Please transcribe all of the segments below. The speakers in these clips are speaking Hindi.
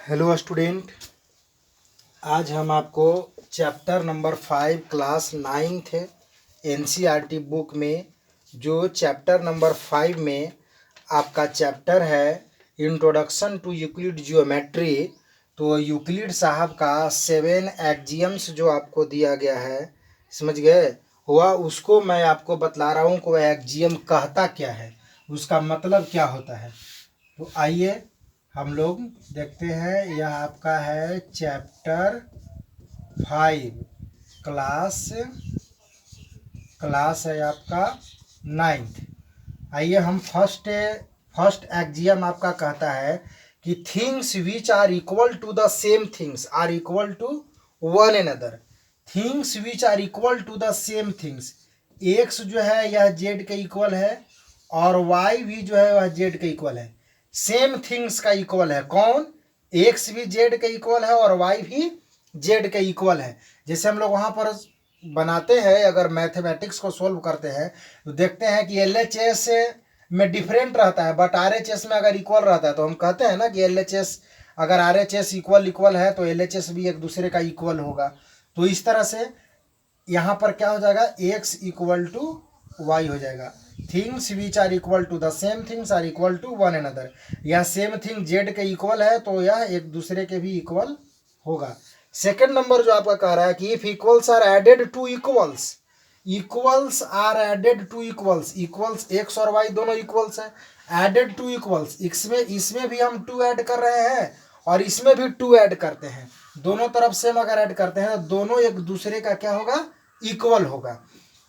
Hello student. आज हम आपको chapter number 5 class 9th NCERT book में जो चैप्टर नंबर 5 में आपका चैप्टर है इंट्रोडक्शन टू यूक्लिड ज्योमेट्री, तो यूक्लिड साहब का 7 एक्जियम्स जो आपको दिया गया है, समझ गए हुआ, उसको मैं आपको बतला रहा हूँ कि वह एक्जियम कहता क्या है, उसका मतलब क्या होता है। तो आइए हम लोग देखते हैं। यह आपका है चैप्टर 5 क्लास है आपका 9th। आइए हम फर्स्ट एक्जियम आपका कहता है कि things which are equal to the same things are equal to one another. Things which are equal to the same things, X जो है यह जेड के इक्वल है और वाई भी जो है वह जेड के इक्वल है। सेम थिंग्स का इक्वल है कौन? एक्स भी जेड के इक्वल है और वाई भी जेड के इक्वल है। जैसे हम लोग वहाँ पर बनाते हैं, अगर मैथमेटिक्स को सोल्व करते हैं तो देखते हैं कि एलएचएस में डिफरेंट रहता है, बट आरएचएस में अगर इक्वल रहता है तो हम कहते हैं ना कि एलएचएस अगर आरएचएस इक्वल है तो एलएचएस भी एक दूसरे का इक्वल होगा। तो इस तरह से यहाँ पर क्या हो जाएगा, एक्स इक्वल टू वाई हो जाएगा। Things which are equal to the same things are equal to one another. यह सेम थिंग जेड के इक्वल है तो यह एक दूसरे के भी इक्वल होगा। सेकंड नंबर जो आपका कह रहा है कि if equals are added to equals, equals are added to equals, equals X और वाई दोनों इक्वल्स है, एडेड टू इक्वल्स, इसमें भी हम 2 ऐड कर रहे हैं और इसमें भी 2 ऐड करते हैं, दोनों तरफ से हम अगर ऐड करते हैं तो दोनों एक दूसरे का क्या होगा, इक्वल होगा।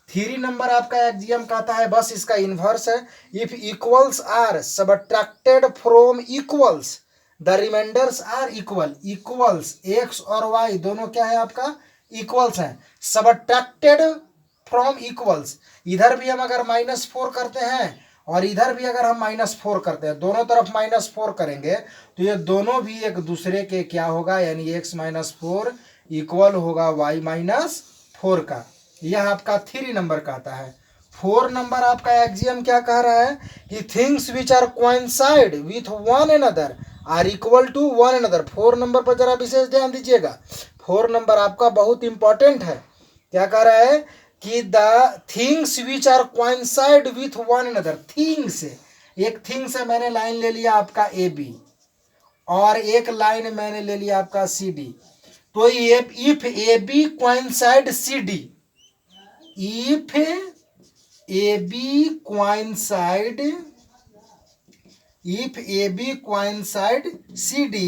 3 नंबर आपका एक्जियम कहता है, बस इसका इन्वर्स है, if equals are subtracted from equals the remainders are equal. Equals X और वाई दोनों क्या है आपका, इक्वल्स हैं, सबट्रैक्टेड फ्रॉम इक्वल्स। इधर भी हम अगर -4 करते हैं और इधर भी अगर हम -4 करते हैं, दोनों तरफ -4 करेंगे तो ये दोनों भी एक दूसरे के क्या होगा, यानी x - 4 इक्वल होगा y - 4 का। यह आपका 3 नंबर कहता है। 4 नंबर आपका एक्जियम क्या कह रहा है कि things which are coincide with one another are equal to one another. 4 number पर जरा विशेष ध्यान दीजिएगा, 4 नंबर आपका बहुत इंपॉर्टेंट है। क्या कह रहा है कि the things which are coincide with one another. Things, एक थिंग से मैंने लाइन ले लिया आपका ए बी और एक लाइन मैंने ले लिया आपका सी डी। तो if A B coincide C D, if AB coincide, if AB coincide CD,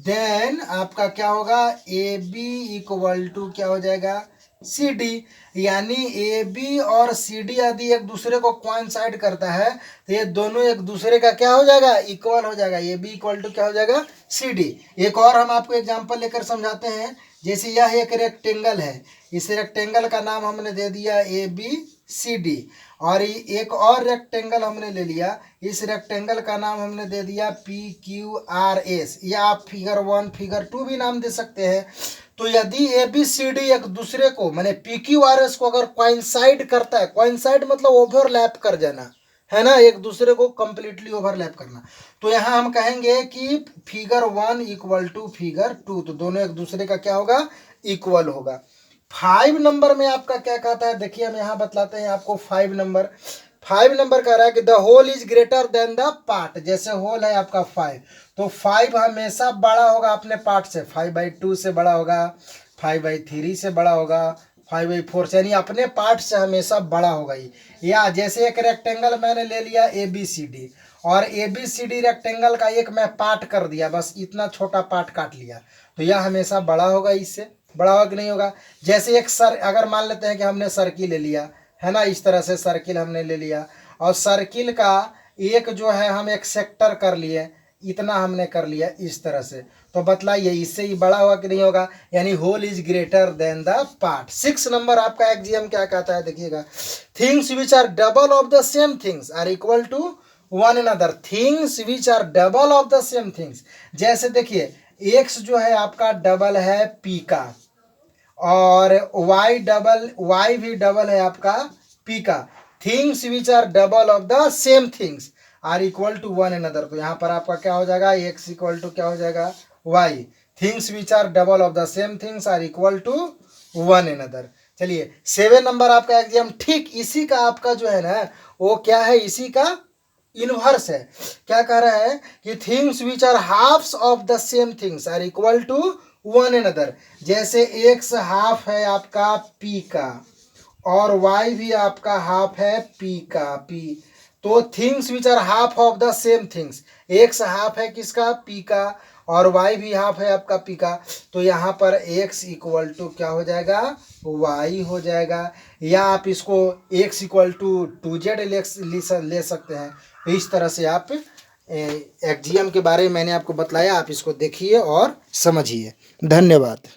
then आपका क्या होगा, AB इक्वल टू क्या हो जाएगा, CD। यानी AB और CD यदि एक दूसरे को कोइंसाइड करता है तो ये दोनों एक दूसरे का क्या हो जाएगा, इक्वल हो जाएगा। AB इक्वल टू क्या हो जाएगा, CD। एक और हम आपको एग्जांपल लेकर समझाते हैं। जैसे यह एक रेक्टेंगल है, इस रेक्टेंगल का नाम हमने दे दिया ए बी सी डी, और एक और रेक्टेंगल हमने ले लिया, इस रेक्टेंगल का नाम हमने दे दिया पी क्यू आर एस, या आप फिगर 1 फिगर 2 भी नाम दे सकते हैं। तो यदि ए बी सी डी एक दूसरे को, माने पी क्यू आर एस को अगर कोइंसाइड करता है, कोइंसाइड मतलब ओवरलैप कर जाना है ना, एक दूसरे को कंप्लीटली ओवरलैप करना, तो यहाँ हम कहेंगे कि फिगर 1 इक्वल टू फिगर 2, तो दोनों एक दूसरे का क्या होगा, इक्वल होगा। 5 नंबर में आपका क्या कहता है, देखिए हम यहाँ बतलाते हैं आपको। 5 नंबर कह रहा है कि the whole is greater than the part. जैसे होल है आपका 5, तो 5 हमेशा बड़ा होगा अपने पार्ट से, 5/2 से बड़ा होगा, 5/3 से बड़ा होगा, 5/4 से, यानी अपने पार्ट से हमेशा बड़ा होगा ही। या जैसे एक रेक्टेंगल मैंने ले लिया ए बी सी डी, और A B C D rectangle का एक मैं पार्ट कर दिया, बस इतना छोटा पार्ट काट लिया, तो यह हमेशा बड़ा होगा, इससे बड़ा होगा कि नहीं होगा। जैसे एक अगर मान लेते हैं कि हमने सर्किल ले लिया है ना, इस तरह से सर्किल हमने ले लिया, और सर्किल का एक जो है हम एक सेक्टर कर लिए, इतना हमने कर लिया इस तरह से, तो बतलाइए इससे ही बड़ा होगा कि नहीं होगा, यानी whole is greater than the part. 6 number आपका एक्जियम क्या कहता है, देखिएगा, things which are double of the same things are equal to one another. Things which are double of the same things, जैसे देखिए एक्स जो है आपका डबल है पी का, और वाई भी डबल है आपका पी का। Things which are double of the same things are equal to one another, तो यहाँ पर आपका क्या हो जाएगा, एक्स इक्वल टू क्या हो जाएगा, Y, things which are double of the same things are equal to one another. चलिए 7 नंबर आपका एग्जाम ठीक इसी का आपका जो है ना वो क्या है, इसी का इनवर्स है। क्या कह रहा है कि things which are halves of the same things are equal to one another. जैसे एक्स हाफ है आपका पी का और वाई भी आपका हाफ है पी का, पी, तो things which are half of the same things, X half है किसका, पी का, और वाई भी हाफ है आपका पी का, तो यहाँ पर एक्स इक्वल टू क्या हो जाएगा, वाई हो जाएगा। या आप इसको एक्स इक्वल टू 2z ले सकते हैं। इस तरह से आप एक्जियम के बारे में मैंने आपको बतलाया, आप इसको देखिए और समझिए। धन्यवाद।